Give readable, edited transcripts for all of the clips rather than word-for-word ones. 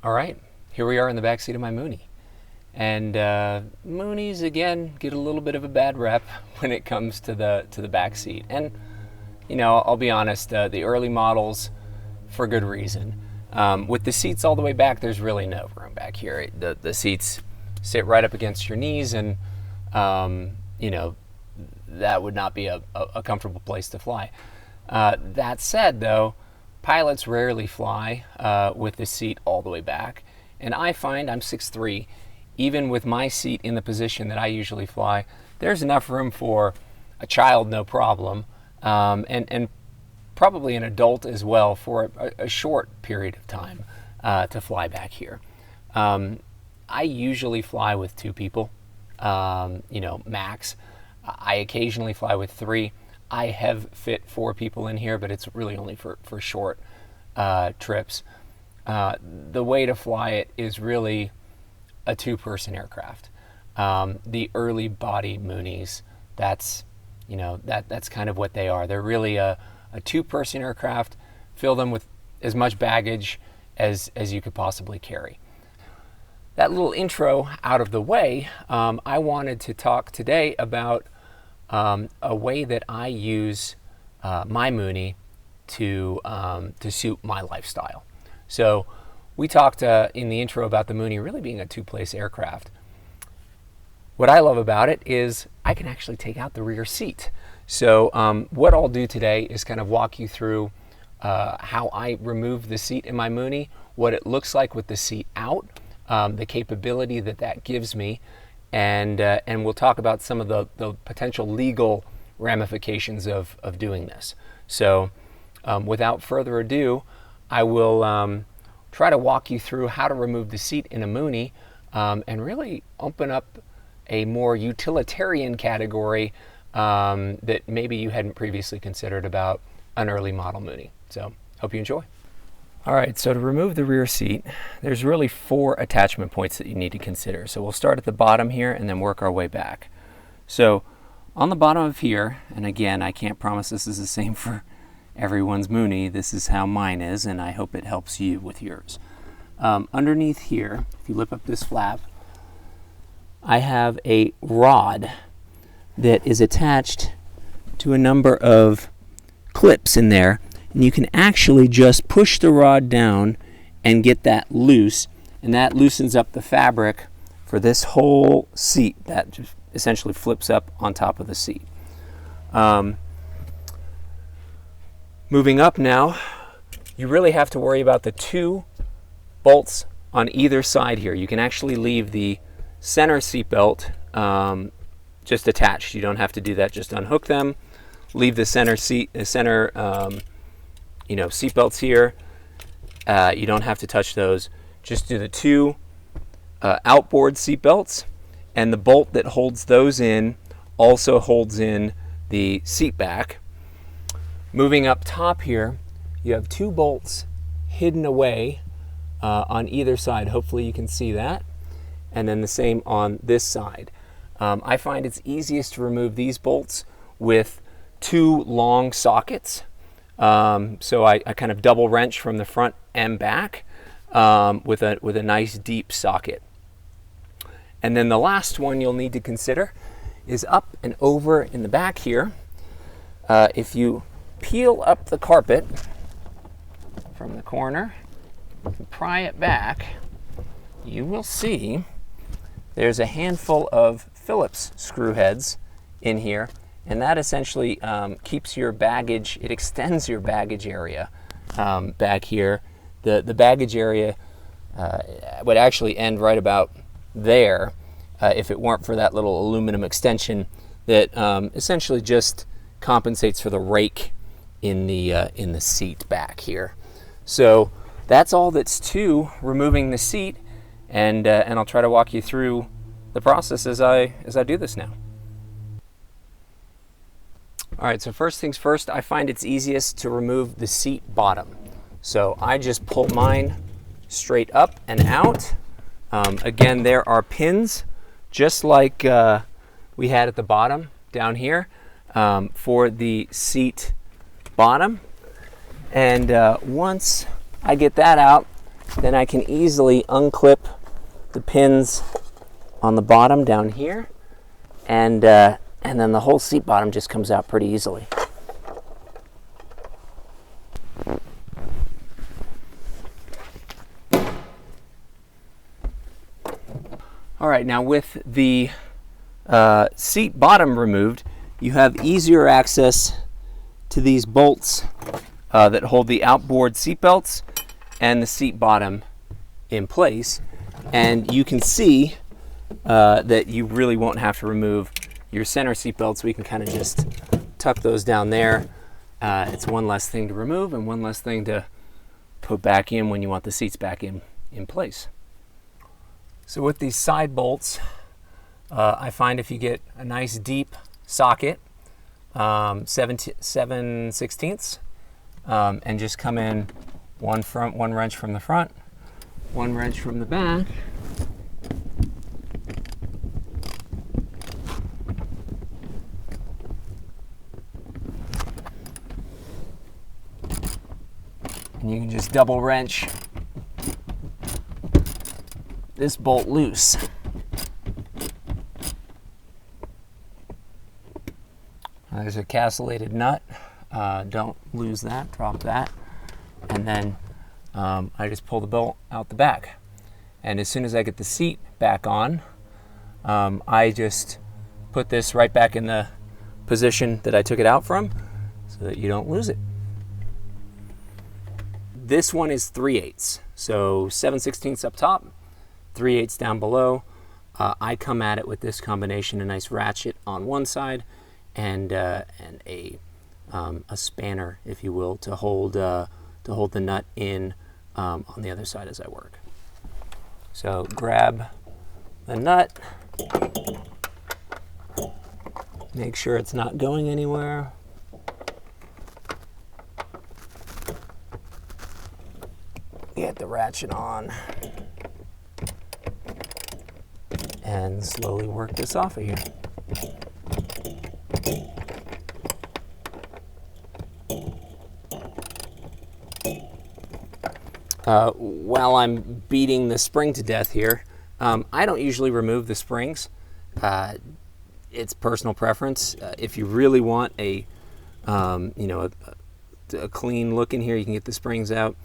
All right, here we are in the back seat of my Mooney. And Moonies, again, get a little bit of a bad rep when it comes to the back seat. And, you know, I'll be honest, the early models, for good reason. With the seats all the way back, there's really no room back here. The seats sit right up against your knees, and, you know, that would not be a comfortable place to fly. That said, though, pilots rarely fly with the seat all the way back. And I find, I'm 6'3", even with my seat in the position that I usually fly, there's enough room for a child, no problem, and probably an adult as well for a short period of time to fly back here. I usually fly with 2 people, you know, max. I occasionally fly with 3. I have fit 4 people in here, but it's really only for short trips. The way to fly it is really a 2-person aircraft. The early body Moonies, that's, you know, that's kind of what they are. They're really a 2-person aircraft. Fill them with as much baggage as you could possibly carry. That little intro out of the way, I wanted to talk today about a way that I use my Mooney to suit my lifestyle. So we talked in the intro about the Mooney really being a 2-place aircraft. What I love about it is I can actually take out the rear seat. So what I'll do today is kind of walk you through how I remove the seat in my Mooney, what it looks like with the seat out, the capability that gives me, and we'll talk about some of the potential legal ramifications of doing this. So without further ado, I will try to walk you through how to remove the seat in a Mooney and really open up a more utilitarian category that maybe you hadn't previously considered about an early model Mooney. So hope you enjoy. All right, so to remove the rear seat, there's really 4 attachment points that you need to consider. So we'll start at the bottom here and then work our way back. So on the bottom of here, and again, I can't promise this is the same for everyone's Mooney. This is how mine is, and I hope it helps you with yours. Underneath here, if you lift up this flap, I have a rod that is attached to a number of clips in there, and you can actually just push the rod down and get that loose, and that loosens up the fabric for this whole seat that just essentially flips up on top of the seat. Moving up now, you really have to worry about the 2 bolts on either side here. You can actually leave the center seatbelt just attached. You don't have to do that. Just unhook them, leave the center you know, seatbelts here. You don't have to touch those. Just do the 2 outboard seatbelts, and the bolt that holds those in also holds in the seat back. Moving up top here, you have 2 bolts hidden away on either side. Hopefully you can see that. And then the same on this side. I find it's easiest to remove these bolts with 2 long sockets. So I kind of double wrench from the front and back with a nice deep socket. And then the last one you'll need to consider is up and over in the back here. If you peel up the carpet from the corner and pry it back, you will see there's a handful of Phillips screw heads in here, and that essentially keeps your baggage, it extends your baggage area back here. The baggage area would actually end right about there if it weren't for that little aluminum extension that essentially just compensates for the rake in the seat back here. So that's all that's to removing the seat, and I'll try to walk you through the process as I do this now. All right, so first things first, I find it's easiest to remove the seat bottom. So I just pull mine straight up and out. Again, there are pins just like we had at the bottom down here for the seat bottom. And once I get that out, then I can easily unclip the pins on the bottom down here, and then the whole seat bottom just comes out pretty easily. All right, now with the seat bottom removed, you have easier access to these bolts that hold the outboard seat belts and the seat bottom in place. And you can see that you really won't have to remove your center seat belts. We can kind of just tuck those down there. It's one less thing to remove and one less thing to put back in when you want the seats back in place. So with these side bolts, I find if you get a nice deep socket, 7/16, and just come in one wrench from the front, one wrench from the back, and you can just double wrench this bolt loose. There's a castellated nut. Don't lose that, drop that. And then I just pull the bolt out the back. And as soon as I get the seat back on, I just put this right back in the position that I took it out from so that you don't lose it. This one is 3/8, so 7/16 up top, 3/8 down below. I come at it with this combination, a nice ratchet on one side and a spanner, if you will, to hold the nut in on the other side as I work. So grab the nut, make sure it's not going anywhere. Get the ratchet on and slowly work this off of here. While I'm beating the spring to death here, I don't usually remove the springs. It's personal preference. If you really want a clean look in here, you can get the springs out.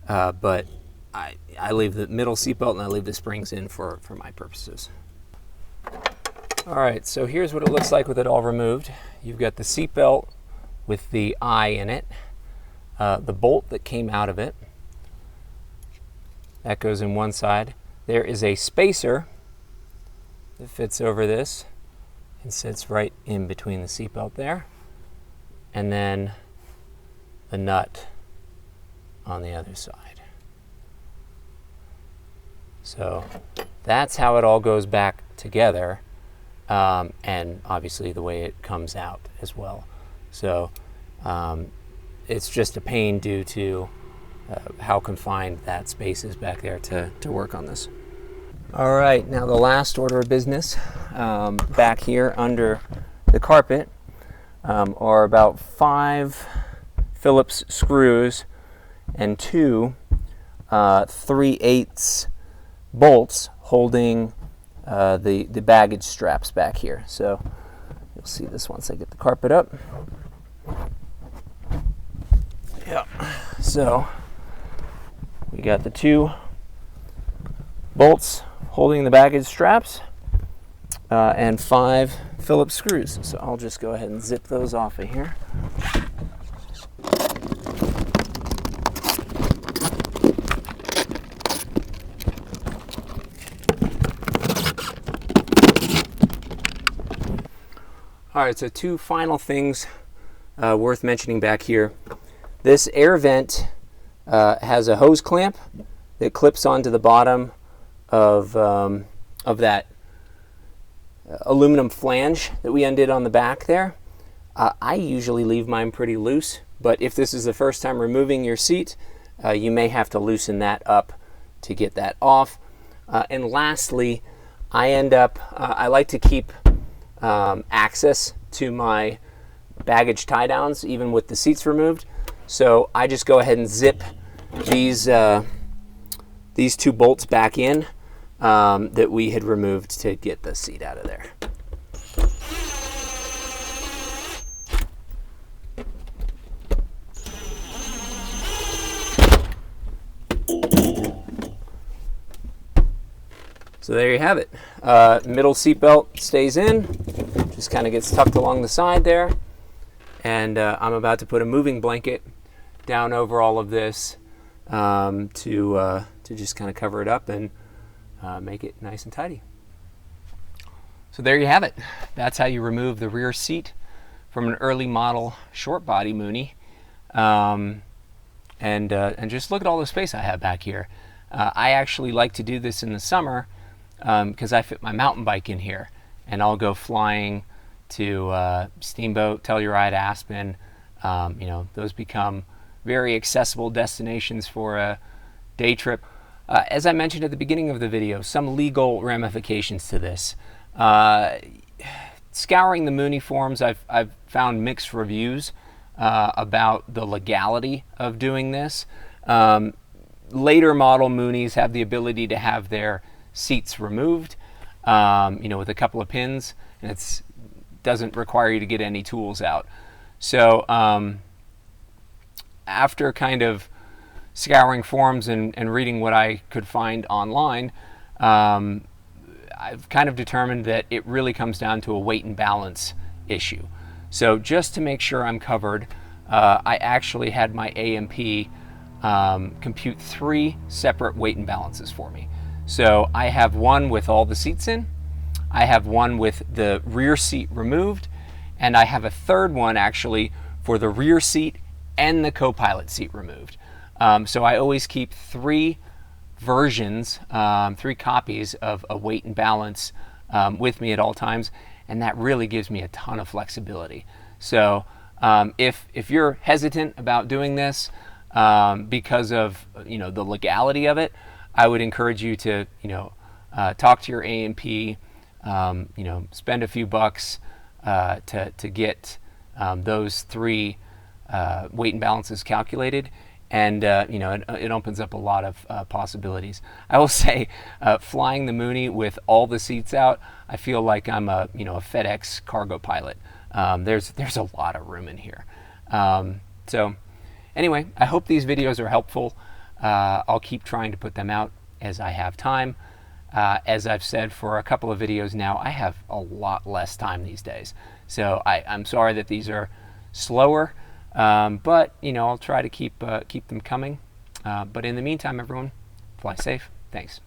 But I leave the middle seatbelt and I leave the springs in for my purposes. All right, so here's what it looks like with it all removed. You've got the seatbelt with the eye in it, the bolt that came out of it. That goes in one side. There is a spacer that fits over this and sits right in between the seatbelt there. And then the nut on the other side. So that's how it all goes back together, and obviously the way it comes out as well. So it's just a pain due to how confined that space is back there to work on this. All right, now the last order of business back here under the carpet are about 5 Phillips screws and 2 3/8 bolts holding the baggage straps back here. So you'll see this once I get the carpet up. Yeah, so we got the 2 bolts holding the baggage straps and 5 Phillips screws. So I'll just go ahead and zip those off of here. All right, so 2 final things worth mentioning back here. This air vent has a hose clamp that clips onto the bottom of that aluminum flange that we undid on the back there. I usually leave mine pretty loose, but if this is the first time removing your seat, you may have to loosen that up to get that off. And lastly, I like to keep access to my baggage tie downs even with the seats removed. So I just go ahead and zip these these two bolts back in that we had removed to get the seat out of there. So there you have it. Middle seat belt stays in, just kind of gets tucked along the side there. And I'm about to put a moving blanket down over all of this to just kind of cover it up and make it nice and tidy. So there you have it. That's how you remove the rear seat from an early model short body Mooney. And just look at all the space I have back here. I actually like to do this in the summer because I fit my mountain bike in here, and I'll go flying to Steamboat, Telluride, Aspen. You know, those become very accessible destinations for a day trip. As I mentioned at the beginning of the video, some legal ramifications to this. Scouring the Mooney forums, I've found mixed reviews about the legality of doing this. Later model Moonies have the ability to have their seats removed, you know, with a couple of pins, and it doesn't require you to get any tools out. So after kind of scouring forums and reading what I could find online, I've kind of determined that it really comes down to a weight and balance issue. So just to make sure I'm covered, I actually had my A&P compute 3 separate weight and balances for me. So I have one with all the seats in, I have one with the rear seat removed, and I have a third one actually for the rear seat and the co-pilot seat removed. So I always keep 3 versions, 3 copies of a weight and balance with me at all times, and that really gives me a ton of flexibility. So if you're hesitant about doing this because of, you know, the legality of it, I would encourage you to, you know, talk to your A&P, you know, spend a few bucks to get those 3 weight and balances calculated, and you know, it opens up a lot of possibilities. I will say, flying the Mooney with all the seats out, I feel like I'm a, you know, a FedEx cargo pilot. There's a lot of room in here. So anyway, I hope these videos are helpful. I'll keep trying to put them out as I have time. As I've said for a couple of videos now, I have a lot less time these days. So I'm sorry that these are slower, but you know, I'll try to keep them coming. But in the meantime, everyone, fly safe. Thanks.